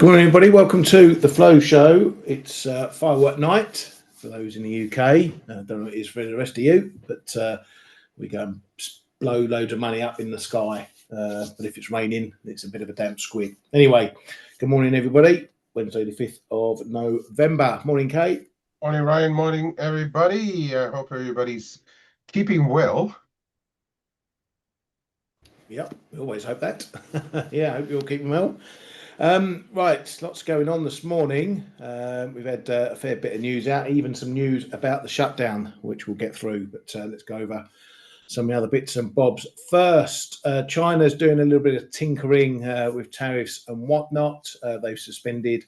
Good morning, everybody. Welcome to the Flow Show. It's firework night for those in the UK. I don't know what it is for the rest of you, but we go and blow loads of money up in the sky. But if it's raining, it's a bit of a damp squid. Anyway, good morning, everybody. Wednesday, the 5th of November. Morning, Kate. Morning, Ryan. Morning, everybody. I hope everybody's keeping well. Yep, we always hope that. Yeah, I hope you're all keeping well. Right, lots going on this morning. We've had a fair bit of news out, even some news about the shutdown, which we'll get through. But let's go over some of the other bits and bobs. First, China's doing a little bit of tinkering with tariffs and whatnot. They've suspended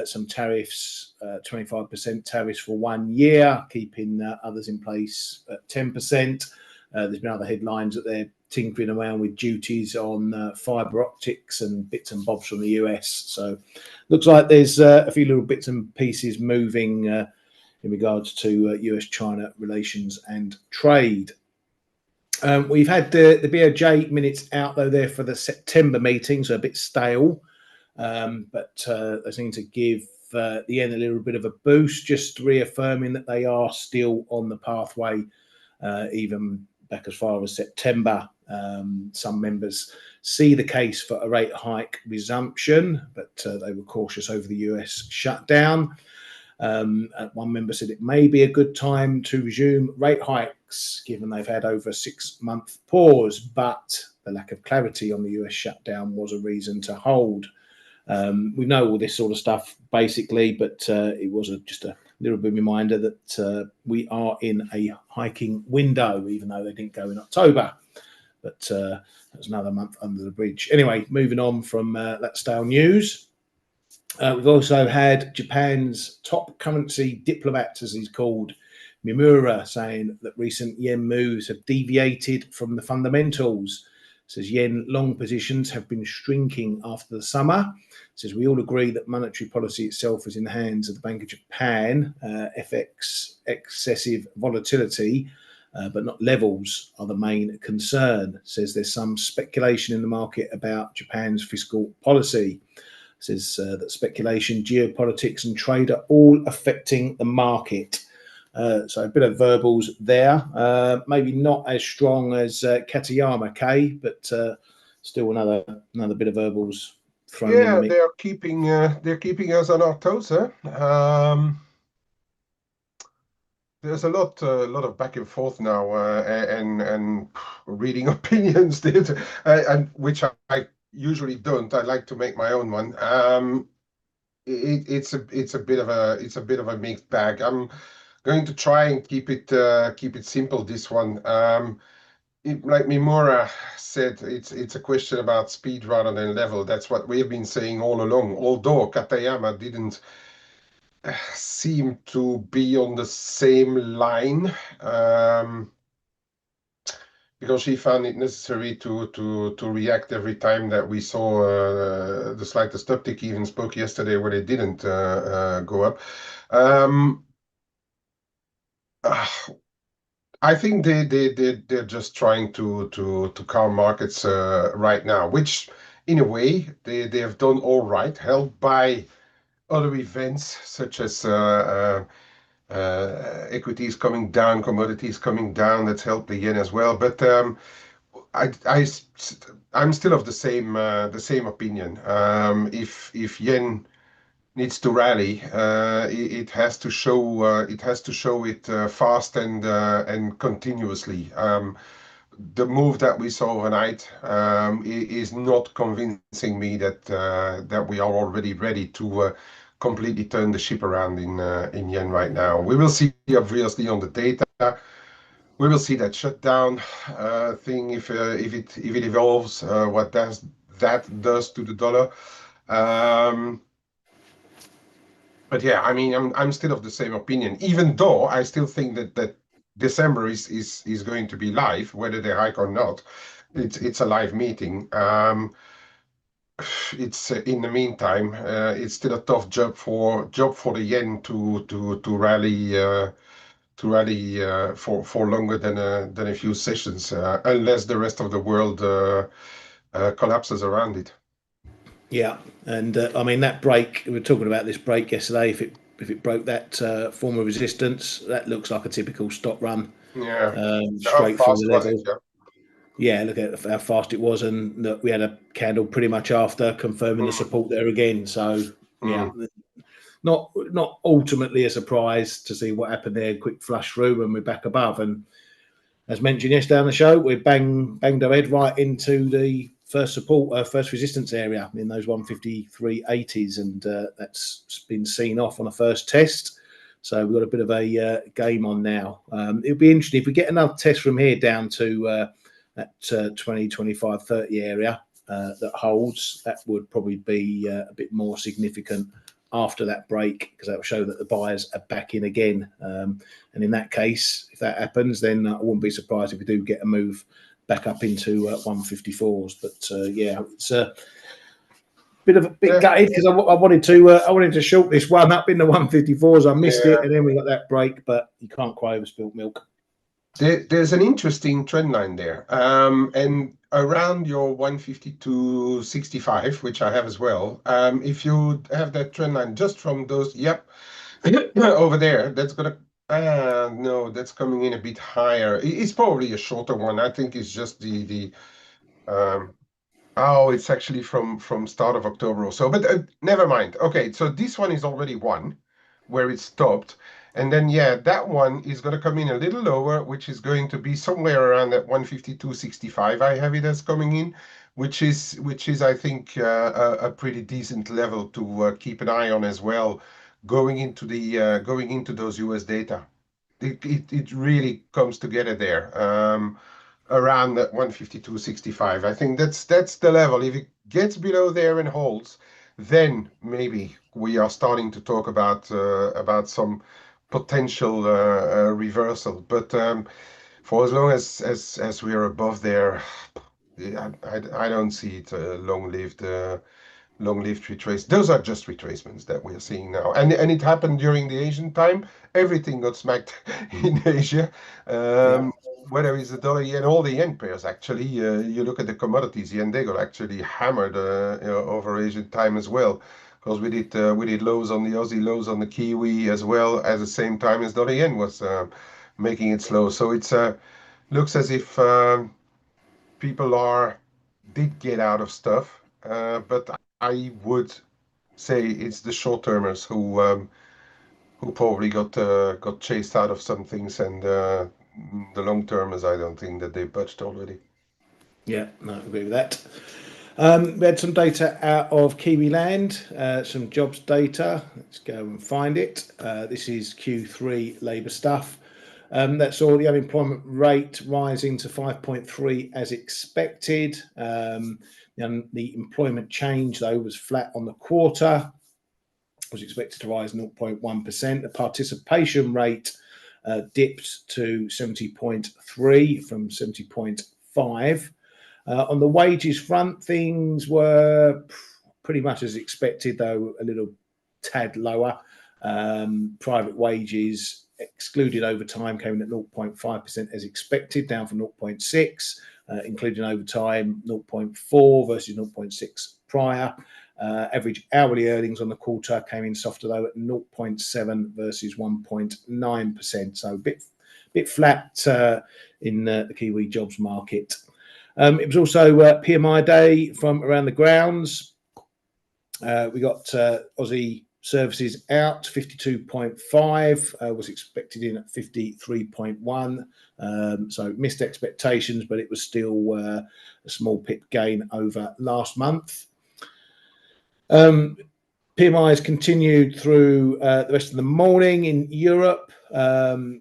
some tariffs, 25% tariffs for 1 year, keeping others in place at 10%. There's been other headlines that they're tinkering around with duties on fibre optics and bits and bobs from the US. So looks like there's a few little bits and pieces moving in regards to US-China relations and trade. We've had the BOJ minutes out, though, there for the September meeting, so a bit stale. But they seem to give the yen a little bit of a boost, just reaffirming that they are still on the pathway, even back as far as September. Some members see the case for a rate hike resumption, but they were cautious over the US shutdown. One member said it may be a good time to resume rate hikes, given they've had over a 6-month pause, but the lack of clarity on the US shutdown was a reason to hold. We know all this sort of stuff basically, but it was just a little bit of a reminder that we are in a hiking window, even though they didn't go in October. But that's another month under the bridge. Anyway, moving on from that stale news. We've also had Japan's top currency diplomat, as he's called, Mimura, saying that recent yen moves have deviated from the fundamentals. Says yen long positions have been shrinking after the summer. Says we all agree that monetary policy itself is in the hands of the Bank of Japan. FX excessive volatility, but not levels, are the main concern. Says there's some speculation in the market about Japan's fiscal policy. Says that speculation, geopolitics and trade are all affecting the market. So a bit of verbals there, maybe not as strong as Katayama K, but still another bit of verbals thrown in the mix. They're keeping us on our toes. There's a lot of back and forth now, and reading opinions, and which I usually don't. I like to make my own one. It's a bit of a mixed bag. I'm going to try and keep it simple. This one, like Mimura said, it's a question about speed rather than level. That's what we've been saying all along. Although Katayama didn't seem to be on the same line, because she found it necessary to react every time that we saw the slightest uptick. Even spoke yesterday when it didn't go up. I think they're just trying to calm markets right now, which in a way they have done all right, helped by other events such as equities coming down, commodities coming down. That's helped the yen as well. But I'm still of the same opinion. If yen needs to rally, it has to show it fast and continuously. The move that we saw overnight is not convincing me that we are already ready to completely turn the ship around in yen right now. We will see, obviously, on the data. We will see that shutdown thing if it evolves. What that does to the dollar. But yeah, I mean, I'm still of the same opinion, even though I still think that December is going to be live, whether they hike or not. It's a live meeting. It's in the meantime, it's still a tough job for the yen to rally for longer than a few sessions, unless the rest of the world collapses around it. Yeah, and I mean that break. We were talking about this break yesterday. If it broke that form of resistance, that looks like a typical stop run, Yeah. So how straight through fast the was it? level. Yeah. Yeah, look at how fast it was, and that we had a candle pretty much after confirming the Mm, support there again. So yeah, mm. not ultimately a surprise to see what happened there. Quick flush through, and we're back above. And as mentioned yesterday on the show, we banged our head right into the first support, first resistance area in those 153.80s, and that's been seen off on a first test. So we've got a bit of a game on now. It'll be interesting if we get another test from here down to that 20, 25, 30 area that holds. That would probably be a bit more significant after that break, because that will show that the buyers are back in again. And in that case, if that happens, then I wouldn't be surprised if we do get a move back up into 154s. But yeah, it's a bit Yeah. gutted because I wanted to short this one up in the 154s. I missed Yeah. it, and then we got that break. But you can't cry over spilt milk. There's an interesting trend line there. And around your 152.65, which I have as well, if you have that trend line just from those, yep, over there, that's gonna, no, that's coming in a bit higher. It's probably a shorter one. I think it's just um, oh, it's actually from start of October or so. But never mind. Okay, so this one is already one where it stopped. And then yeah, that one is going to come in a little lower, which is going to be somewhere around that 152.65. I have it as coming in, which is I think a pretty decent level to keep an eye on as well, going into those US data. It really comes together there. Around that 152.65. I think that's the level. If it gets below there and holds, then maybe we are starting to talk about some potential reversal. But for as long as we are above there, yeah, I don't see it long-lived retrace. Those are just retracements that we are seeing now, and it happened during the Asian time. Everything got smacked in Asia. Yeah, Whether it's the dollar yen, all the yen pairs actually. You look at the commodities yen, they got actually hammered over Asian time as well, because we did lows on the Aussie, lows on the Kiwi as well at the same time as dollar yen was making it slow. So it's looks as if people are did get out of stuff, but I would say it's the short termers who probably got chased out of some things, and the long termers, I don't think that they budged already. yeah, no, I agree with that. We had some data out of Kiwi land, some jobs data. Let's go and find it. This is Q3 labour stuff. That saw the unemployment rate rising to 5.3 as expected. And the employment change, though, was flat on the quarter, was expected to rise 0.1%. The participation rate dipped to 70.3 from 70.5. On the wages front, things were pretty much as expected, though a little tad lower. Private wages, excluded overtime, came in at 0.5% as expected, down from 0.6, including overtime 0.4 versus 0.6 prior. Average hourly earnings on the quarter came in softer, though, at 0.7 versus 1.9%. So a bit flat in the Kiwi jobs market. It was also PMI day from around the grounds. We got Aussie services out 52.5, was expected in at 53.1. So missed expectations, but it was still a small pip gain over last month. PMI has continued through the rest of the morning in Europe. We've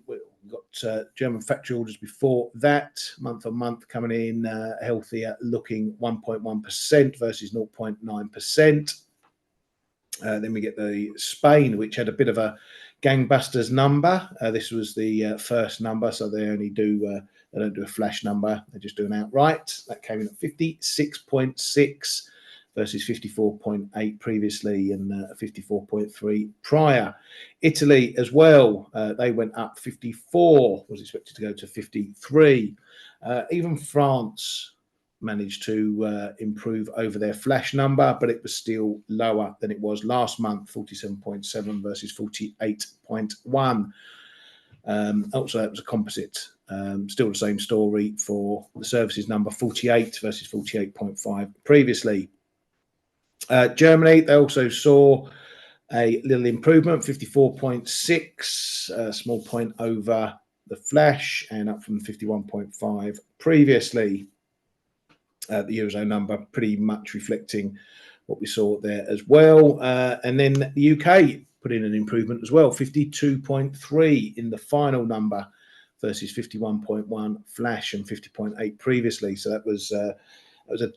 got German factory orders before that, month on month, coming in healthier, looking 1.1% versus 0.9%. Then we get the Spain, which had a bit of a gangbusters number. This was the first number, so they only do they don't do a flash number; they just do an outright. That came in at 56.6 versus 54.8 previously and 54.3 prior. Italy as well, they went up 54, was expected to go to 53. Even France managed to improve over their flash number, but it was still lower than it was last month, 47.7 versus 48.1. Also, that was a composite. Still the same story for the services number, 48 versus 48.5 previously. Germany, they also saw a little improvement, 54.6, a small point over the flash, and up from 51.5 previously. The Eurozone number pretty much reflecting what we saw there as well. And then the UK put in an improvement as well, 52.3 in the final number versus 51.1 flash and 50.8 previously. So that was a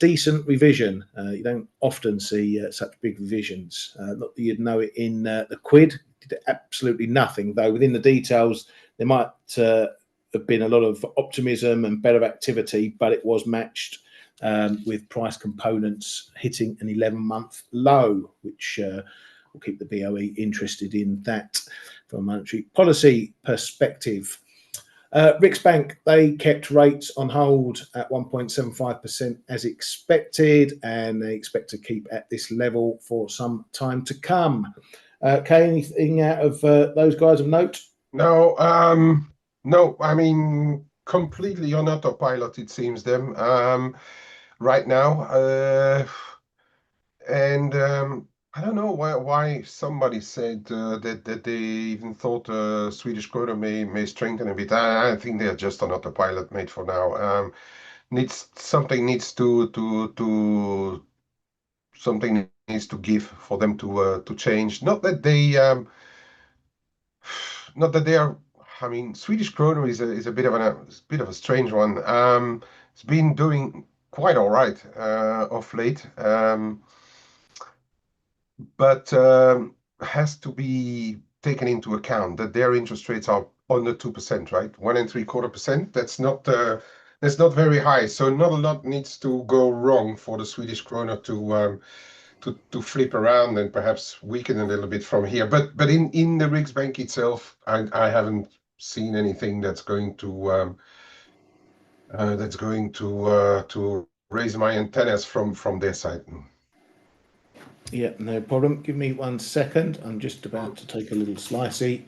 decent revision. You don't often see such big revisions. Not that you'd know it in the quid. Did absolutely nothing, though within the details there might have been a lot of optimism and better activity, but it was matched with price components hitting an 11-month low, which will keep the BOE interested in that from a monetary policy perspective. Riksbank, they kept rates on hold at 1.75% as expected, and they expect to keep at this level for some time to come. Kay, anything out of those guys of note? No, no. I mean, completely on autopilot, it seems them right now. And I don't know why somebody said that they even thought Swedish krona may strengthen a bit. I think they're just on autopilot, mate, for now. Something needs to give for them to change. Not that they are. I mean, Swedish krona is a bit of a strange one. It's been doing quite all right of late. But has to be taken into account that their interest rates are under 2%, right? 1.75%. That's not very high. So not a lot needs to go wrong for the Swedish krona to flip around and perhaps weaken a little bit from here. But in the Riksbank itself, I haven't seen anything that's going to raise my antennas from their side. Yeah, no problem. Give me 1 second. I'm just about to take a little slicey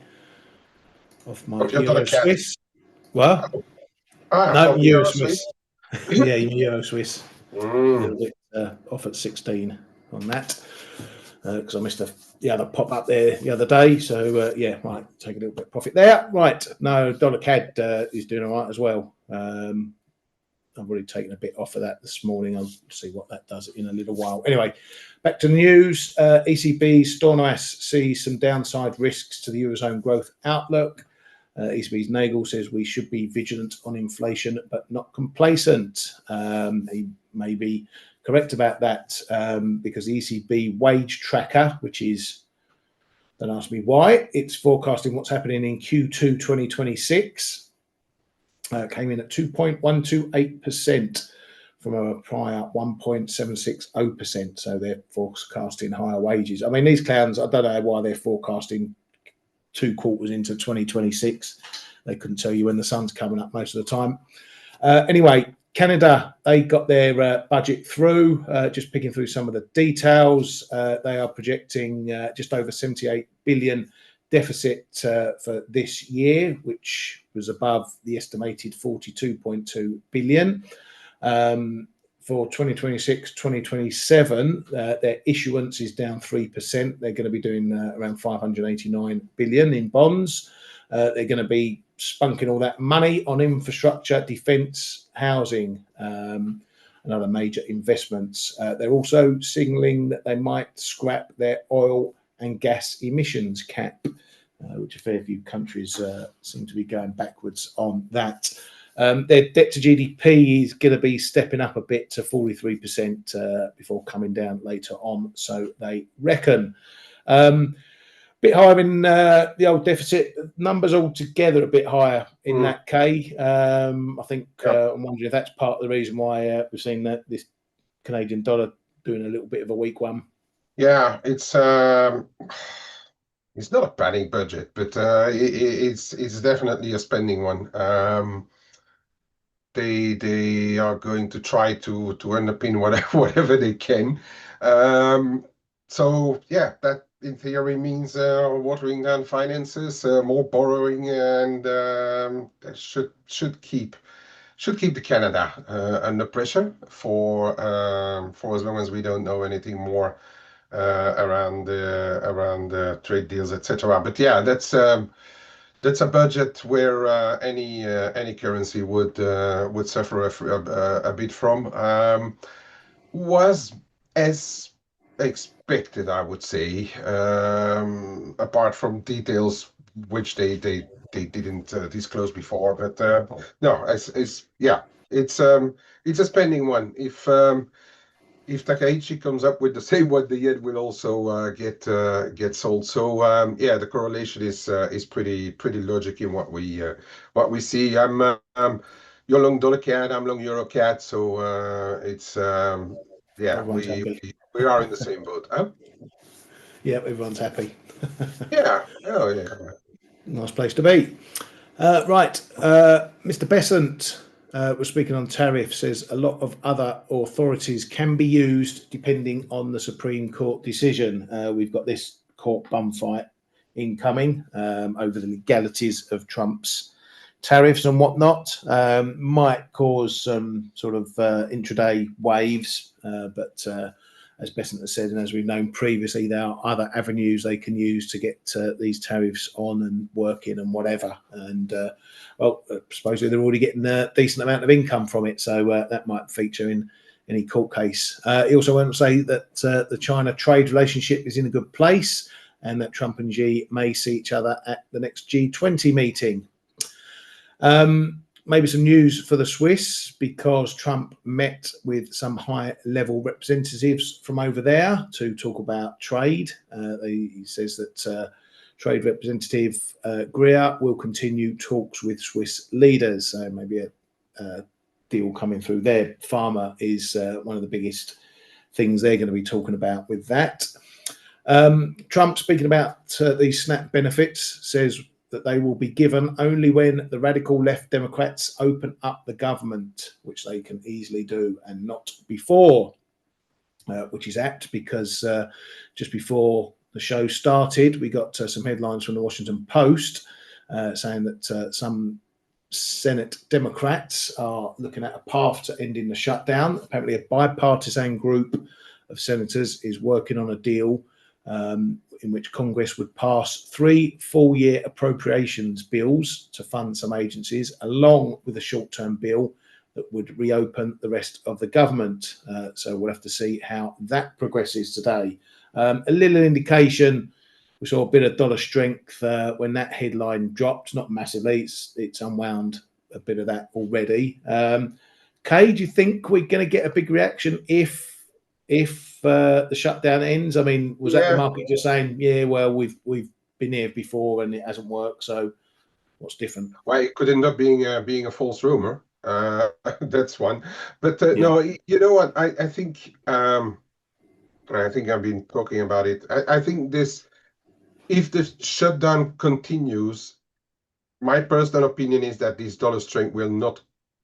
off my Of your Euro dollar cat. Swiss. What? No, Of Euro Euro Swiss. Swiss. Yeah, Euro Swiss. A little Mm. bit off at 16 on that because I missed the other pop up there the other day. So yeah, right, take a little bit of profit there. Right, no, dollar CAD is doing all right as well. I've already taken a bit off of that this morning. I'll see what that does in a little while. Anyway, back to the news. ECB Stornoas sees some downside risks to the Eurozone growth outlook. ECB's Nagel says we should be vigilant on inflation, but not complacent. He may be correct about that because the ECB wage tracker, which is, don't ask me why, it's forecasting what's happening in Q2 2026. Came in at 2.128% from a prior 1.760%. So they're forecasting higher wages. I mean, these clowns, I don't know why they're forecasting 2 quarters into 2026. They couldn't tell you when the sun's coming up most of the time. Anyway, Canada, they got their budget through, just picking through some of the details. They are projecting just over 78 billion deficit for this year, which was above the estimated 42.2 billion. For 2026, 2027, their issuance is down 3%. They're going to be doing around 589 billion in bonds. They're going to be spunking all that money on infrastructure, defence, housing, and other major investments. They're also signalling that they might scrap their oil and gas emissions cap, which a fair few countries seem to be going backwards on that. Their debt to GDP is going to be stepping up a bit to 43% before coming down later on, so they reckon. Bit higher in the old deficit numbers altogether, a bit higher in that K. I think I'm wondering if that's part of the reason why we've seen that this Canadian dollar doing a little bit of a weak one. Yeah, it's not a panic budget, but it's definitely a spending one. they are going to try to underpin whatever whatever they can. Um, so yeah, that in theory means watering down finances, more borrowing, and that should keep the Canada under pressure for as long as we don't know anything more around trade deals, etc. But yeah, that's a budget where any currency would suffer a bit from. Was as expected, I would say, apart from details which they didn't disclose before. But no, it's yeah, it's a spending one. If Takaichi comes up with the same one, the yen will also get sold. So yeah, the correlation is pretty logic in what we see. You're long dollar cat, I'm long euro cat, so it's yeah, Everyone's happy. we are in the same boat. Huh? Yeah, everyone's happy. Yeah. Oh yeah. Nice place to be. Right, Mr. Besant was speaking on tariffs. Says a lot of other authorities can be used depending on the Supreme Court decision. We've got this court bum fight incoming over the legalities of Trump's tariffs and whatnot. Might cause some sort of intraday waves, but as Besant has said, and as we've known previously, there are other avenues they can use to get these tariffs on and working and whatever. And well, supposedly they're already getting a decent amount of income from it, so that might feature in any court case. He also went to say that the China trade relationship is in a good place, and that Trump and Xi may see each other at the next G20 meeting. Maybe some news for the Swiss, because Trump met with some high-level representatives from over there to talk about trade. He says that Trade Representative Greer will continue talks with Swiss leaders. So maybe a deal coming through there. Pharma is one of the biggest things they're going to be talking about with that. Trump, speaking about these SNAP benefits, says that they will be given only when the radical left Democrats open up the government, which they can easily do, and not before, which is apt because just before the show started, we got some headlines from the Washington Post saying that some Senate Democrats are looking at a path to ending the shutdown. Apparently, a bipartisan group of senators is working on a deal in which Congress would pass 3 full-year appropriations bills to fund some agencies, along with a short-term bill that would reopen the rest of the government. So we'll have to see how that progresses today. A little indication, we saw a bit of dollar strength when that headline dropped, not massively. It's unwound a bit of that already. Kay, do you think we're going to get a big reaction if the shutdown ends? I mean, was that the Yeah. market just saying, yeah, well, we've been here before and it hasn't worked, so what's different? Well, it could end up being a false rumor. That's one. But Yeah, no, you know what? I think I've been talking about it. I think this, if the shutdown continues, my personal opinion is that this dollar strength will not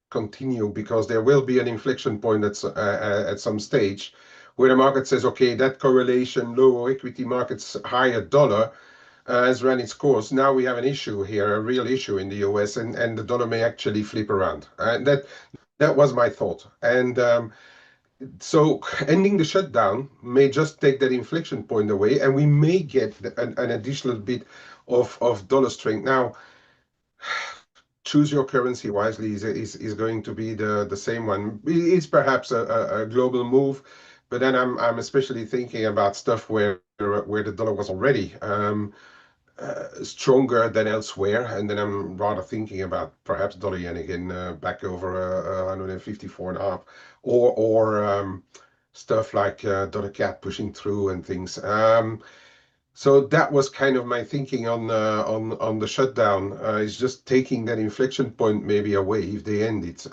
continue because there will be an inflection point at some stage where the market says, okay, that correlation, lower equity markets, higher dollar, has run its course. Now we have an issue here, a real issue in the US, and the dollar may actually flip around. And that was my thought. And so ending the shutdown may just take that inflection point away, and we may get an additional bit of dollar strength. Now, choose your currency wisely is going to be the same one. It's perhaps a global move, but then I'm especially thinking about stuff where the dollar was already stronger than elsewhere, and then I'm rather thinking about perhaps dollar yen again back over 154 and a half, or stuff like dollar cat pushing through and things. So that was kind of my thinking on the shutdown. Is just taking that inflection point maybe away if they end it.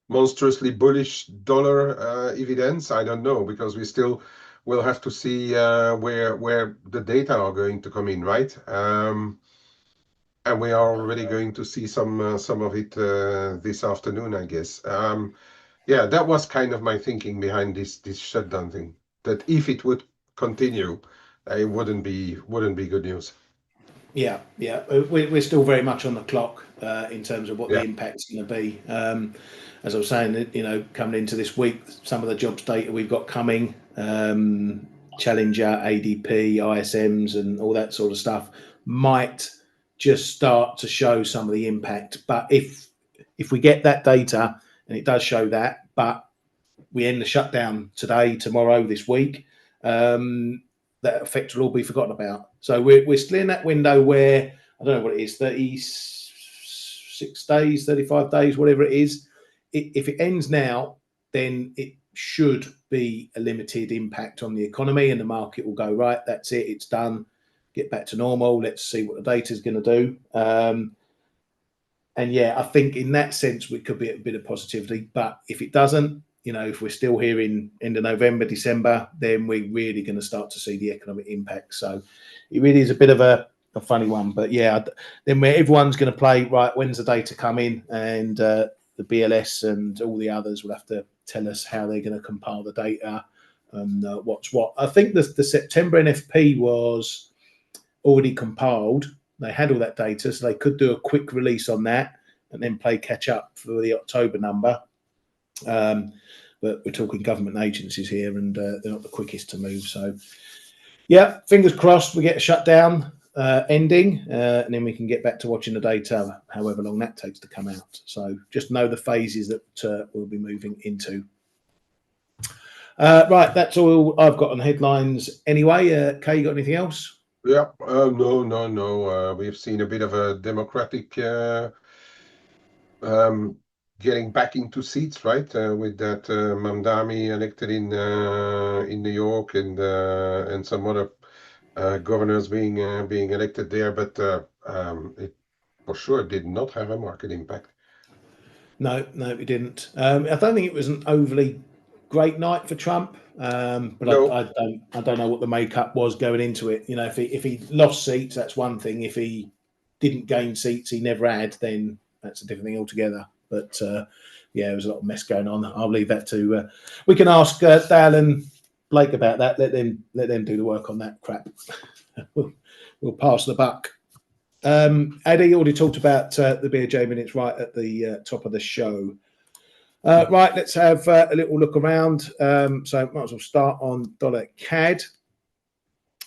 Monstrously bullish dollar evidence? I don't know, because we still will have to see where the data are going to come in, right? And we are already going to see some of it this afternoon, I guess. Yeah, that was kind of my thinking behind this shutdown thing. That if it would continue, it wouldn't be good news. Yeah, yeah, we're still very much on the clock in terms of what the Yeah, impact's going to be. As I was saying, coming into this week, some of the jobs data we've got coming, Challenger, ADP, ISMs, and all that sort of stuff might just start to show some of the impact. But if we get that data and it does show that, but we end the shutdown today, tomorrow, this week, that effect will all be forgotten about. So we're still in that window where I don't know what it is, 36 days, 35 days, whatever it is. If it ends now, then it should be a limited impact on the economy and the market will go, right, that's it, it's done, get back to normal. Let's see what the data is going to do. And yeah, I think in that sense, we could be a bit of positivity. But if it doesn't, if we're still here in end of November, December, then we're really going to start to see the economic impact. So it really is a bit of a funny one. But yeah, then where everyone's going to play, right, when's the data come in? And the BLS and all the others will have to tell us how they're going to compile the data and what's what. I think the September NFP was already compiled. They had all that data, so they could do a quick release on that and then play catch up for the October number. But we're talking government agencies here, and they're not the quickest to move. So, yeah, fingers crossed we get a shutdown ending, and then we can get back to watching the data, however long that takes to come out. So, just know the phases that we'll be moving into. Right, that's all I've got on headlines anyway. Kay, you got anything else? yeah. No, no, no. We've seen a bit of a democratic um, getting back into seats, right? With that Mamdani elected in New York and some other governors being elected there, but it for sure did not have a market impact. No, no, it didn't. I don't think it was an overly great night for Trump, but No, I don't know what the makeup was going into it. If he lost seats, that's one thing. If he didn't gain seats, he never had, then that's a different thing altogether. But yeah, there was a lot of mess going on. I'll leave that to. We can ask Dale and Blake about that. Let them do the work on that crap. we'll pass the buck. Eddie already talked about the BOJ minutes right at the top of the show. Right, let's have a little look around. So might as well start on dollar CAD.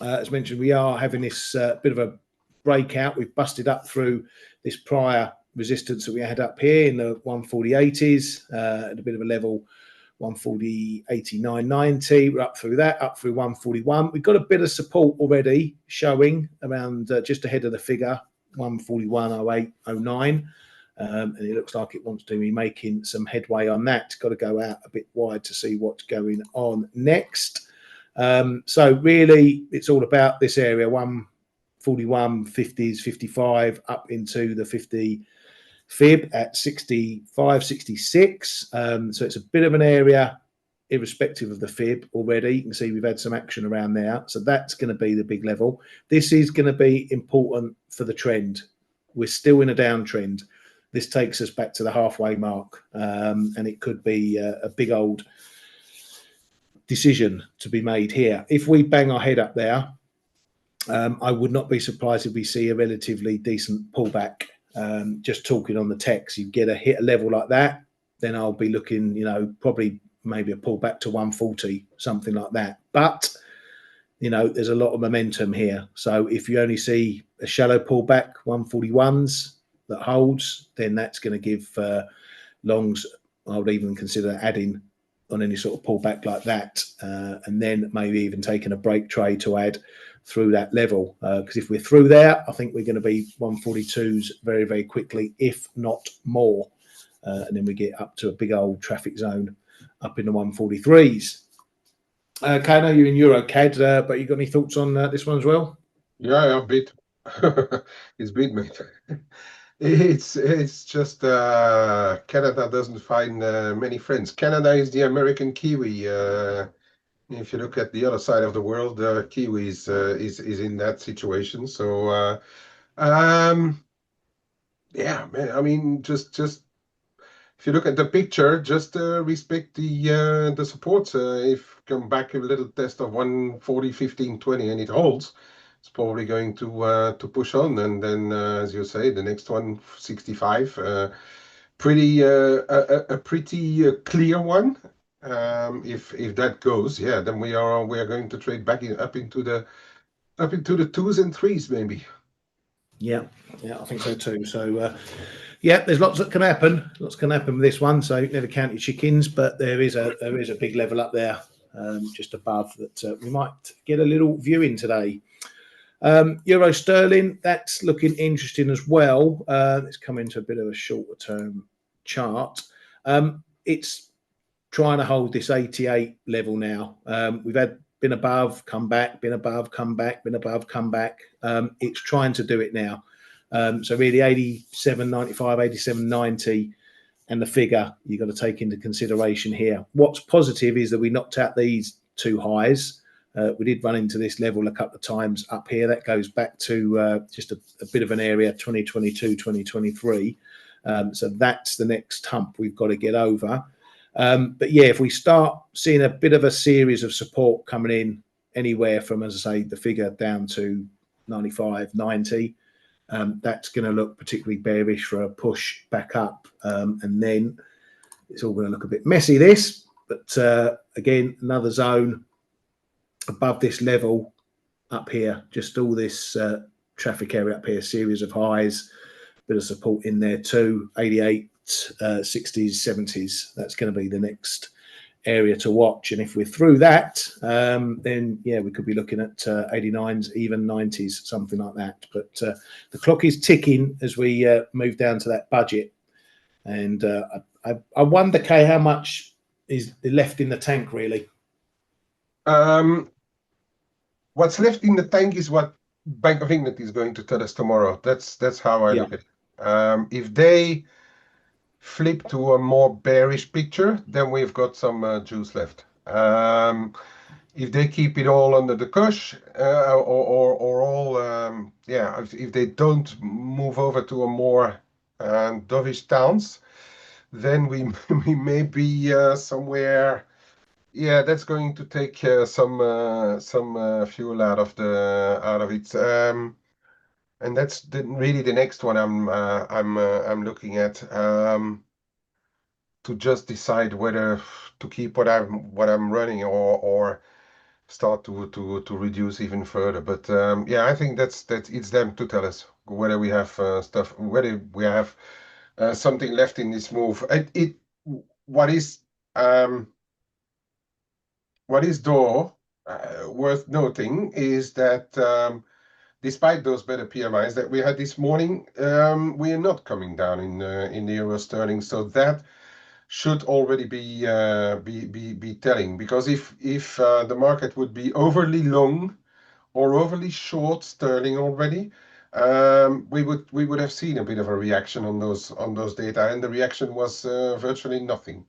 As mentioned, we are having this bit of a breakout. We've busted up through this prior resistance that we had up here in the 140.80s at a bit of a level 140.89.90. We're up through that, up through 141. We've got a bit of support already showing around just ahead of the figure 141.08.09. And it looks like it wants to be making some headway on that. Got to go out a bit wide to see what's going on next. So really, it's all about this area 141, 50s, 55 up into the 50 fib at 65, 66. So it's a bit of an area irrespective of the fib already. You can see we've had some action around there. So that's going to be the big level. This is going to be important for the trend. We're still in a downtrend. This takes us back to the halfway mark, and it could be a big old decision to be made here. If we bang our head up there, I would not be surprised if we see a relatively decent pullback. Just talking on the text, you get hit a level like that, then I'll be looking, probably maybe a pullback to 140, something like that. But there's a lot of momentum here. So if you only see a shallow pullback, 141s that holds, then that's going to give longs. I would even consider adding on any sort of pullback like that, and then maybe even taking a break trade to add through that level. Because if we're through there, I think we're going to be 142s very, very quickly, if not more. And then we get up to a big old traffic zone up in the 143s. Okay, I know you're in EuroCAD, but you got any thoughts on this one as well? yeah, yeah, bit. It's bit, mate. It's just Canada doesn't find many friends. Canada is the American Kiwi. If you look at the other side of the world, Kiwi is in that situation. So Yeah, man. I mean, just if you look at the picture, just respect the supports. If come back a little test of 140, 15, 20, and it holds, it's probably going to push on. And then, as you say, the next one, 65, pretty a pretty clear one. If that goes, yeah, then we are going to trade back up into the twos and threes maybe. Yeah, yeah, I think so too. So, yeah, there's lots that can happen. Lots can happen with this one. So never count your chickens, but there is a big level up there, just above that. We might get a little viewing today. Euro sterling, that's looking interesting as well. It's come into a bit of a shorter term chart. It's trying to hold this 88 level now. We've had been above, come back, been above, come back, been above, come back. It's trying to do it now. So really 87.95, 87.90, and the figure you've got to take into consideration here. What's positive is that we knocked out these two highs. We did run into this level a couple of times up here. That goes back to just a bit of an area, 2022, 2023. So that's the next hump we've got to get over. But yeah, if we start seeing a bit of a series of support coming in anywhere from, as I say, the figure down to 95, 90, that's going to look particularly bearish for a push back up. And then it's all going to look a bit messy, this. But again, another zone above this level up here, just all this traffic area up here, series of highs, bit of support in there too, 88, 60s, 70s. That's going to be the next area to watch. And if we're through that, then yeah, we could be looking at 89s, even 90s, something like that. But the clock is ticking as we move down to that budget. And I wonder, Kay, how much is left in the tank, really? What's left in the tank is what Bank of England is going to tell us tomorrow. That's how I Yeah. look at it. If they flip to a more bearish picture, then we've got some juice left. If they keep it all under the cush, or all, yeah, if they don't move over to a more dovish stance, then we we may be somewhere. Yeah, that's going to take some fuel out of it. And that's really the next one I'm looking at, to just decide whether to keep what I'm running, or start to reduce even further. But yeah, I think that's it's them to tell us whether we have whether we have something left in this move. What is um what is though worth noting is that, despite those better PMIs that we had this morning, we are not coming down in the euro sterling. So that should already be telling, because if the market would be overly long or overly short sterling already, we would have seen a bit of a reaction on those data, and the reaction was virtually nothing.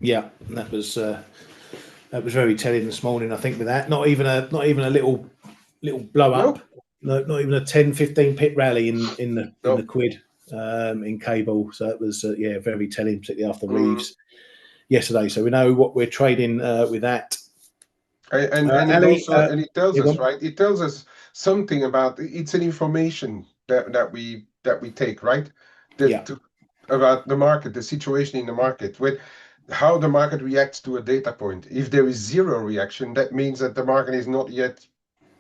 Yeah, that was very telling this morning. I think with that, not even a little blow up, No, no, not even a 10, 15 pip rally in the no. quid in cable. So it was yeah, very telling, particularly after Mm. Reeves yesterday. So we know what we're trading with that. And it Ali, also, and it tells yeah, go us, on. right? It tells us something about, it's an information that we take, right? Yeah, About the market, the situation in the market, with how the market reacts to a data point. If there is zero reaction, that means that the market is not yet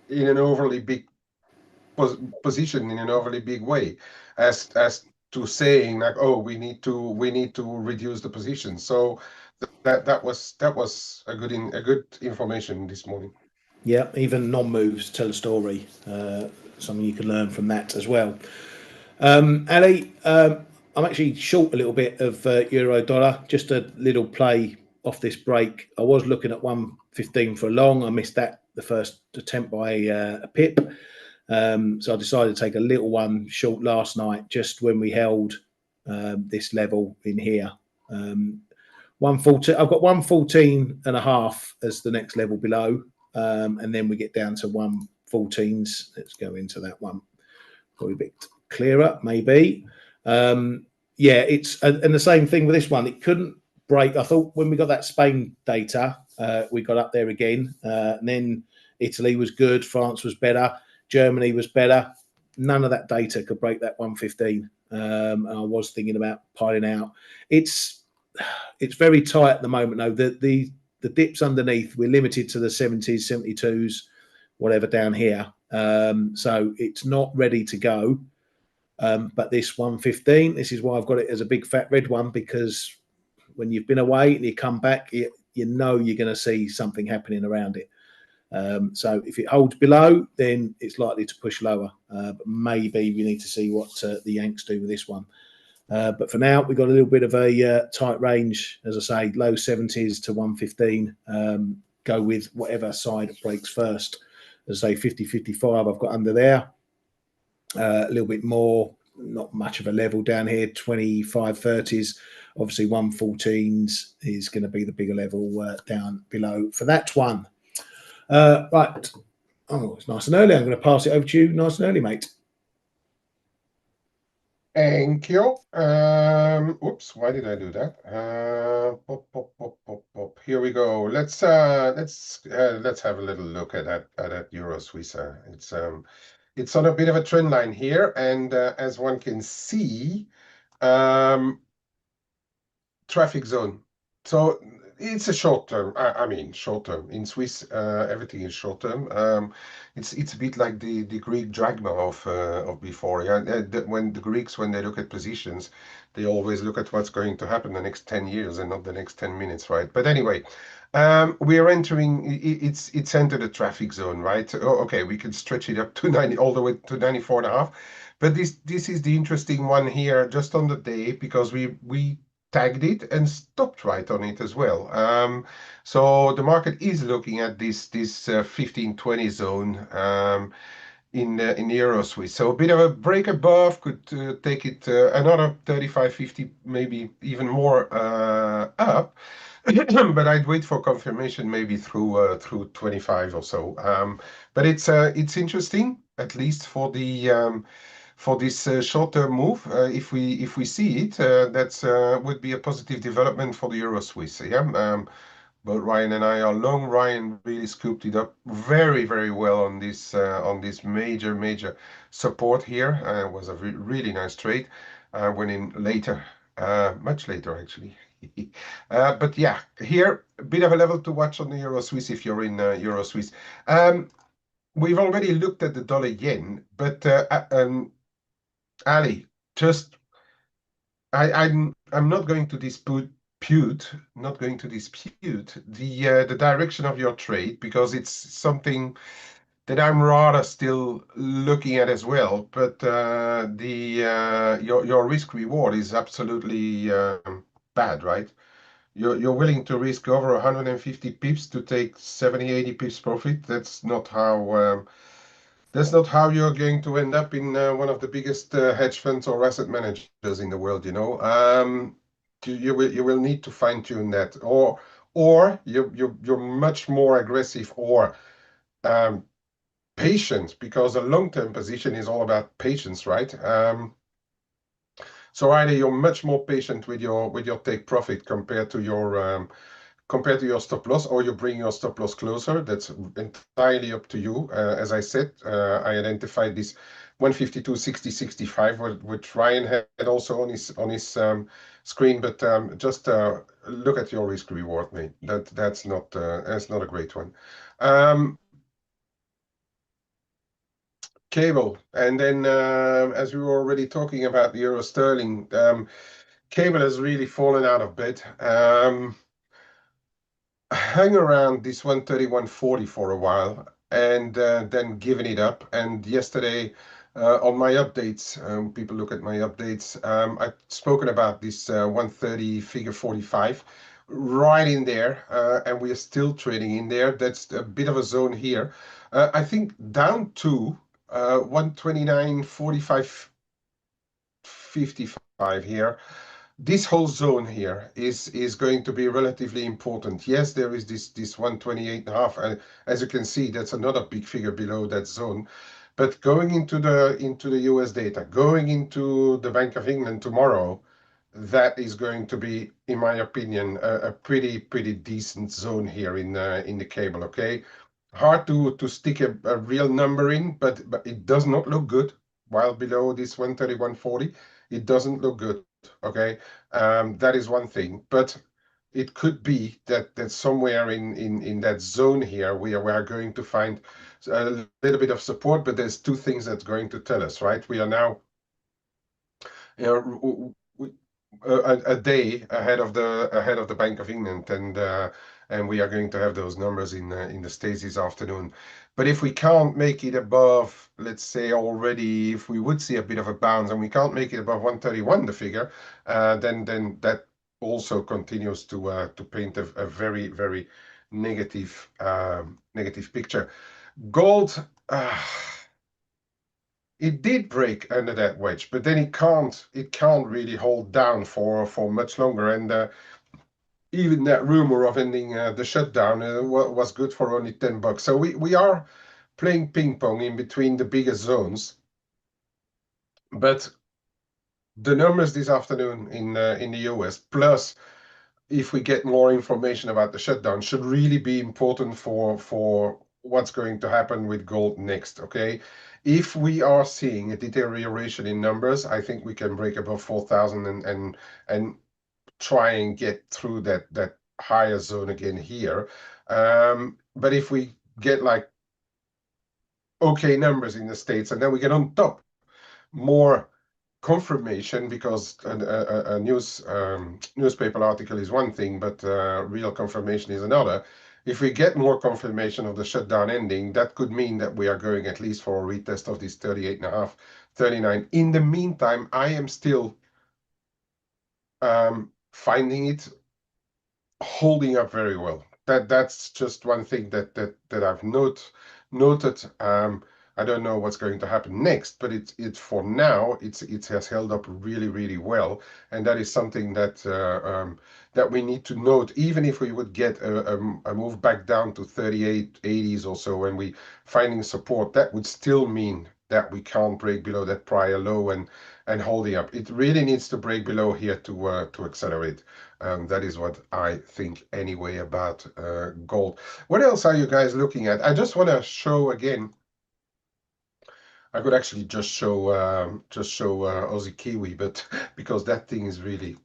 in an overly big position, in an overly big way, as to saying like, oh, we need to reduce the position. So that was a good information this morning. yeah. Even non-moves tell a story. Something you can learn from that as well. Ali, I'm actually short a little bit of euro dollar. Just a little play off this break. I was looking at 115 for a long. I missed that the first attempt by a pip. So I decided to take a little one short last night, just when we held this level in here. 114. I've got 114 and a half as the next level below, and then we get down to 114s. Let's go into that one. probably a bit clearer, maybe. Yeah, it's and the same thing with this one. It couldn't break. I thought when we got that Spain data, we got up there again, and then Italy was good, France was better, Germany was better. None of that data could break that 115. And I was thinking about piling out. It's very tight at the moment, though. The dips underneath, we're limited to the 70s, 72s, whatever down here. So it's not ready to go. But this 115, this is why I've got it as a big fat red one, because when you've been away and you come back, you know you're going to see something happening around it. So if it holds below, then it's likely to push lower. But maybe we need to see what the Yanks do with this one. But for now, we've got a little bit of a tight range, as I say, low 70s to 115. Go with whatever side breaks first. As I say, 50, 55, I've got under there. A little bit more, not much of a level down here, 25, 30s. Obviously, 114s is going to be the bigger level down below for that one. Right. Oh, it's nice and early. I'm going to pass it over to you nice and early, mate. Thank you. Oops, why did I do that? Here we go. Let's have a little look at that Euro Swiss. It's on a bit of a trend line here, and as one can see, traffic zone. So it's a short term. I mean, short term. In Swiss, everything is short term. It's a bit like the Greek drachma of before. Yeah, when the Greeks, when they look at positions, they always look at what's going to happen the next 10 years and not the next 10 minutes, right? But anyway, we are entering. It's entered a traffic zone, right? Oh, okay, we can stretch it up to 90, all the way to 94 and a half. But this is the interesting one here, just on the day, because we tagged it and stopped right on it as well. So the market is looking at this 15-20 zone in the Euro Swiss. So a bit of a break above could take it another 35, 50, maybe even more up. But I'd wait for confirmation maybe through 25 or so. But it's interesting, at least for this short-term move. If we see it, that's would be a positive development for the Euro Swiss. Yeah. But Ryan and I are long. Ryan really scooped it up very, very well on this major support here. It was a really nice trade. Went in later, much later actually. But yeah, here a bit of a level to watch on the Euro Swiss if you're in Euro Swiss. We've already looked at the dollar yen, but Ali, just I'm not going to dispute the direction of your trade, because it's something that I'm rather still looking at as well. But your risk reward is absolutely bad, right? You're willing to risk over 150 pips to take 70, 80 pips profit. That's not how you're going to end up in one of the biggest hedge funds or asset managers in the world, you know. You will need to fine tune that, or you're much more aggressive or patient, because a long term position is all about patience, right? So either you're much more patient with your take profit compared to your stop loss, or you bring your stop loss closer. That's entirely up to you. As I said, I identified this 152, 60, 65, which Ryan had also on his screen. But just look at your risk reward, mate. That's not a great one. Cable, and then as we were already talking about the euro sterling, cable has really fallen out of bed. Hang around this 131.40 for a while, and then giving it up. And yesterday, on my updates, people look at my updates. I've spoken about this 130 figure 45, right in there, and we are still trading in there. That's a bit of a zone here. I think down to 129.45, 55 here. This whole zone here is going to be relatively important. Yes, there is this 128.5, and as you can see, that's another big figure below that zone. But going into the US data, going into the Bank of England tomorrow, that is going to be, in my opinion, a pretty decent zone here in the cable. Okay, hard to stick a real number in, but it does not look good. While below this 131.40, it doesn't look good. Okay, that is one thing, but it could be that somewhere in that zone here we are going to find a little bit of support, but there's two things that's going to tell us, right? We are now, you know, a day ahead of the Bank of England, and we are going to have those numbers in the States this afternoon. But if we can't make it above, let's say already, if we would see a bit of a bounce and we can't make it above 131, the figure, then that also continues to paint a very negative picture. Gold. It did break under that wedge, but then it can't really hold down for much longer. And even that rumor of ending the shutdown was good for only $10. So we are playing ping pong in between the biggest zones. But the numbers this afternoon in the US, plus if we get more information about the shutdown, should really be important for what's going to happen with gold next. Okay, if we are seeing a deterioration in numbers, I think we can break above 4,000 and try and get through that higher zone again here. But if we get like okay numbers in the States, and then we get on top more confirmation, because a newspaper article is one thing, but real confirmation is another. If we get more confirmation of the shutdown ending, that could mean that we are going at least for a retest of this 38.5, 39. In the meantime, I am still finding it holding up very well. That's just one thing that I've noted. I don't know what's going to happen next, but it for now it has held up really well, and that is something that we need to note. Even if we would get a move back down to 38.80s or so, when we finding support, that would still mean that we can't break below that prior low and holding up. It really needs to break below here to accelerate. That is what I think anyway about gold. What else are you guys looking at? I just want to show again. I could actually just show Aussie Kiwi, but because that thing is really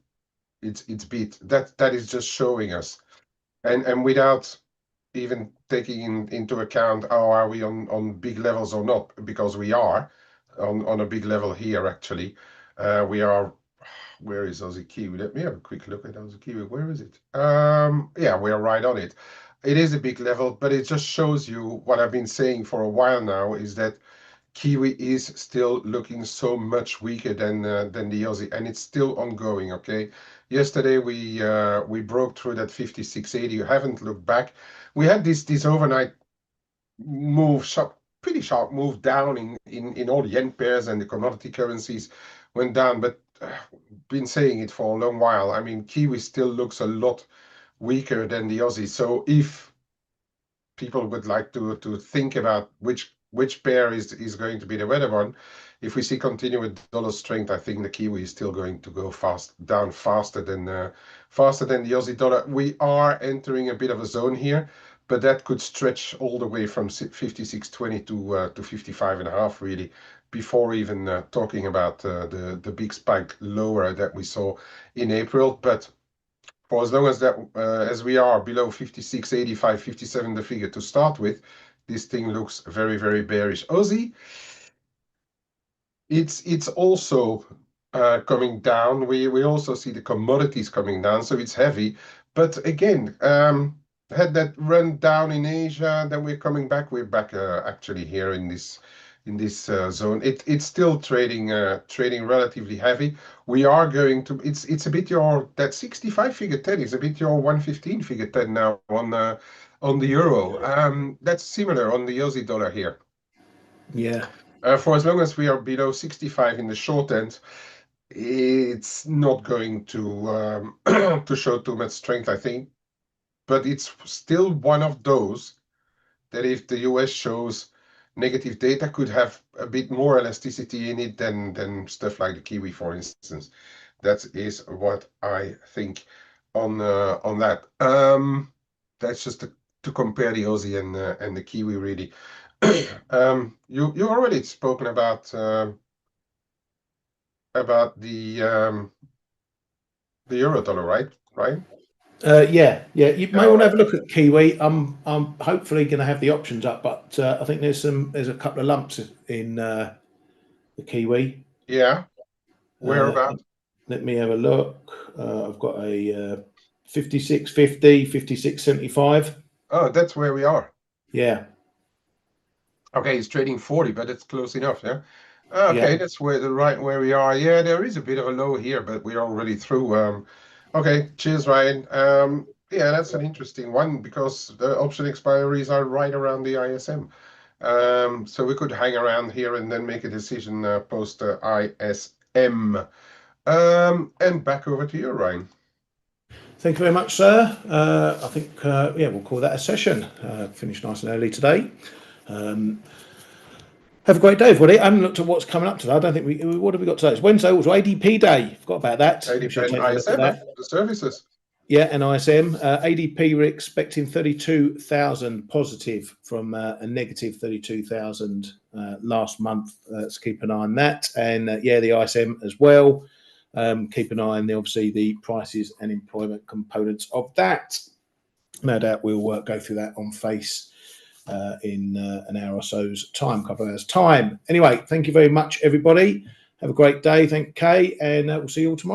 it's beat. That is just showing us, and without even taking into account, oh, are we on big levels or not? Because we are on a big level here actually. We are. Where is Aussie Kiwi? Let me have a quick look at Aussie Kiwi. Where is it? Yeah, we are right on it. It is a big level, but it just shows you what I've been saying for a while now, is that Kiwi is still looking so much weaker than the Aussie, and it's still ongoing. Okay, yesterday we broke through that 56.80. You haven't looked back. We had this overnight move, pretty sharp move down in all the yen pairs, and the commodity currencies went down. But been saying it for a long while. I mean, Kiwi still looks a lot weaker than the Aussie. So if people would like to think about which pair is going to be the better one, if we see continued dollar strength, I think the Kiwi is still going to go down faster than the Aussie dollar. We are entering a bit of a zone here, but that could stretch all the way from 56.20 to 55.5 really, before even talking about the big spike lower that we saw in April. But for as long as that as we are below 56.85, 57, the figure to start with, this thing looks very bearish. Aussie, it's also coming down. We also see the commodities coming down, so it's heavy. But again, had that run down in Asia, then we're coming back. We're back actually here in this zone. It's still trading relatively heavy. We are going to. It's a bit your that 65 figure 10 is a bit your 115 figure 10 now on the euro. That's similar on the Aussie dollar here. Yeah. For as long as we are below 65 in the short end, it's not going to to show too much strength, I think. But it's still one of those that if the US shows negative data could have a bit more elasticity in it than stuff like the Kiwi, for instance. That is what I think on that. That's just to compare the Aussie and the Kiwi, really. You already spoken about the euro dollar, right? Right? Yeah. You may Yeah. want to have a look at Kiwi. I'm hopefully going to have the options up, but I think there's a couple of lumps in the Kiwi. Yeah. Where Uh, about? Let me have a look. I've got a 56.50, 56.75. Oh, that's where we are. Yeah. Okay, it's trading 40, but it's close enough, yeah. Yeah. Okay, that's where we are. Yeah, there is a bit of a low here, but we're already through. Okay, cheers, Ryan. Yeah, that's an interesting one because the option expiries are right around the ISM. So we could hang around here and then make a decision post ISM. And back over to you, Ryan. Thank you very much, sir. I think, yeah, we'll call that a session. Finished nice and early today. Have a great day, everybody. I haven't looked at what's coming up today. I don't think what have we got today? It's Wednesday, also ADP day. Forgot about that. We should ADP and take a look at ISM, that. the services. Yeah, and ISM. ADP, we're expecting 32,000 positive from a negative 32,000 last month. Let's keep an eye on that. And yeah, the ISM as well. Keep an eye on obviously the prices and employment components of that. No doubt we'll go through that on Face in an hour or so's time, couple of hours' time. Anyway, thank you very much, everybody. Have a great day. Thank you, Kay, and we'll see you all tomorrow.